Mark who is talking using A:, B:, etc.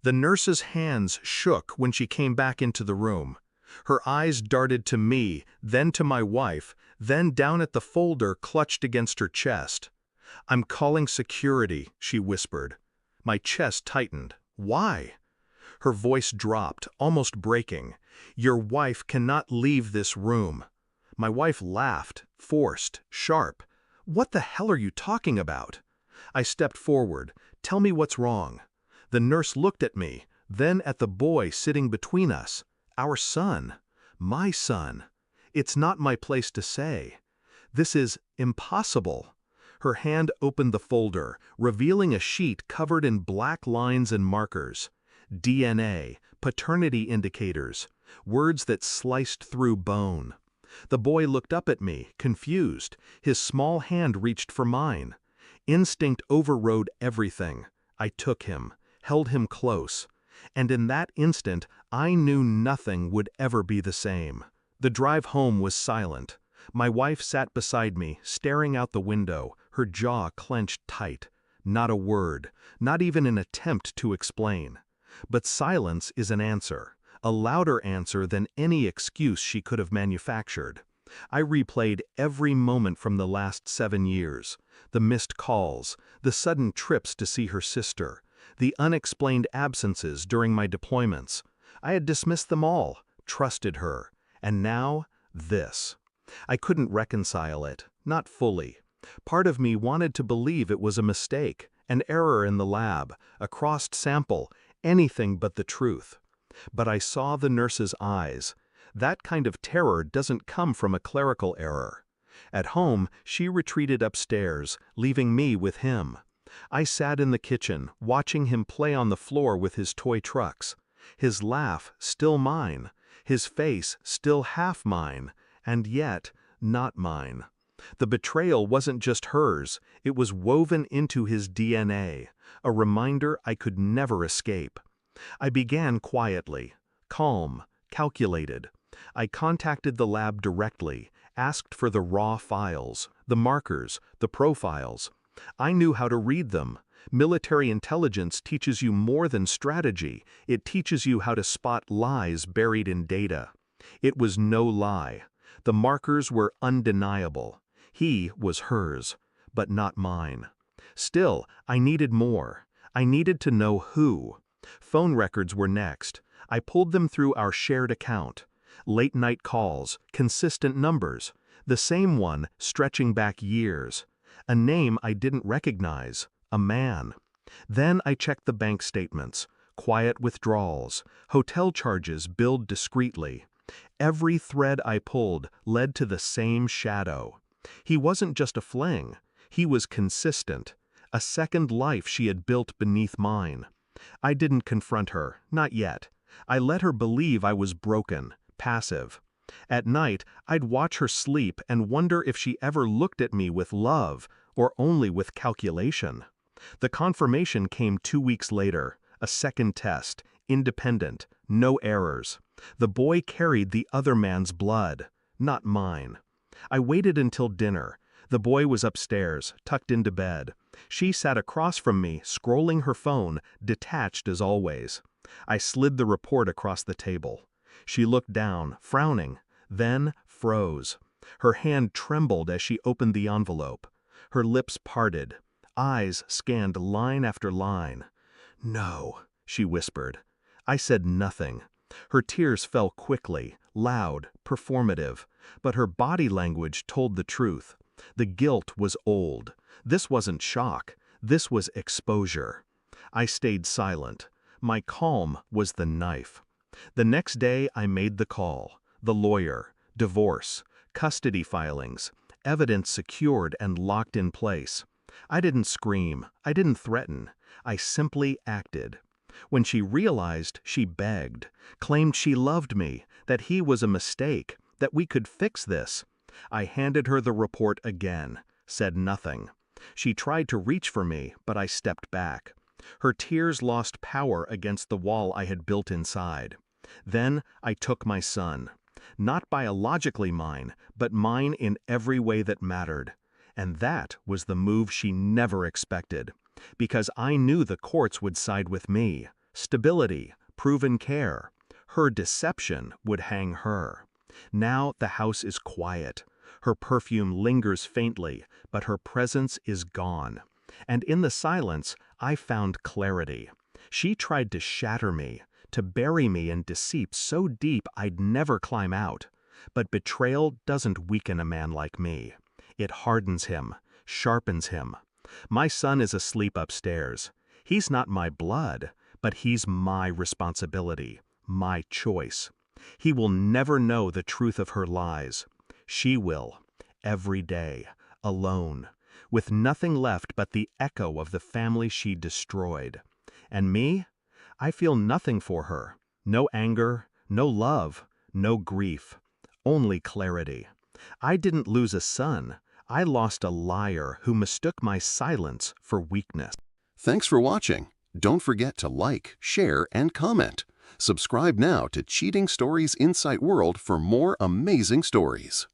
A: The nurse's hands shook when she came back into the room. Her eyes darted to me, then to my wife, then down at the folder clutched against her chest. "I'm calling security," she whispered. My chest tightened. "Why?" Her voice dropped, almost breaking. "Your wife cannot leave this room." My wife laughed, forced, sharp. "What the hell are you talking about?" I stepped forward. "Tell me what's wrong." The nurse looked at me, then at the boy sitting between us. Our son. My son. "It's not my place to say. This is impossible." Her hand opened the folder, revealing a sheet covered in black lines and markers. DNA, paternity indicators, words that sliced through bone. The boy looked up at me, confused. His small hand reached for mine. Instinct overrode everything. I took him, held him close. And in that instant, I knew nothing would ever be the same. The drive home was silent. My wife sat beside me, staring out the window, her jaw clenched tight. Not a word, not even an attempt to explain. But silence is an answer, a louder answer than any excuse she could have manufactured. I replayed every moment from the last 7 years. The missed calls, the sudden trips to see her sister, the unexplained absences during my deployments. I had dismissed them all, trusted her. And now, this. I couldn't reconcile it, not fully. Part of me wanted to believe it was a mistake, an error in the lab, a crossed sample, anything but the truth. But I saw the nurse's eyes. That kind of terror doesn't come from a clerical error. At home, she retreated upstairs, leaving me with him. I sat in the kitchen, watching him play on the floor with his toy trucks. His laugh still mine, his face still half mine, and yet not mine. The betrayal wasn't just hers, it was woven into his DNA, a reminder I could never escape. I began quietly, calm, calculated. I contacted the lab directly, asked for the raw files, the markers, the profiles. I knew how to read them. Military intelligence teaches you more than strategy, it teaches you how to spot lies buried in data. It was no lie. The markers were undeniable. He was hers, but not mine. Still, I needed more. I needed to know who. Phone records were next. I pulled them through our shared account. Late-night calls, consistent numbers, the same one stretching back years. A name I didn't recognize, a man. Then I checked the bank statements, quiet withdrawals, hotel charges billed discreetly. Every thread I pulled led to the same shadow. He wasn't just a fling, he was consistent, a second life she had built beneath mine. I didn't confront her, not yet. I let her believe I was broken, passive. At night, I'd watch her sleep and wonder if she ever looked at me with love, or only with calculation. The confirmation came 2 weeks later, a second test, independent, no errors. The boy carried the other man's blood, not mine. I waited until dinner. The boy was upstairs, tucked into bed. She sat across from me, scrolling her phone, detached as always. I slid the report across the table. She looked down, frowning, then froze. Her hand trembled as she opened the envelope. Her lips parted. Eyes scanned line after line. "No," she whispered. I said nothing. Her tears fell quickly, loud, performative, but her body language told the truth. The guilt was old. This wasn't shock. This was exposure. I stayed silent. My calm was the knife. The next day I made the call. The lawyer, divorce, custody filings, evidence secured and locked in place. I didn't scream. I didn't threaten. I simply acted. When she realized, she begged, claimed she loved me, that he was a mistake, that we could fix this. I handed her the report again, said nothing. She tried to reach for me, but I stepped back. Her tears lost power against the wall I had built inside. Then I took my son. Not biologically mine, but mine in every way that mattered. And that was the move she never expected. Because I knew the courts would side with me. Stability, proven care. Her deception would hang her. Now the house is quiet. Her perfume lingers faintly, but her presence is gone. And in the silence, I found clarity. She tried to shatter me, to bury me in deceit so deep I'd never climb out. But betrayal doesn't weaken a man like me. It hardens him, sharpens him. My son is asleep upstairs. He's not my blood, but he's my responsibility, my choice. He will never know the truth of her lies. She will, every day, alone, with nothing left but the echo of the family she destroyed. And me? I feel nothing for her. No anger, no love, no grief. Only clarity. I didn't lose a son. I lost a liar who mistook my silence for weakness.
B: Thanks for watching. Don't forget to like, share, and comment. Subscribe now to Cheating Stories Insight World for more amazing stories.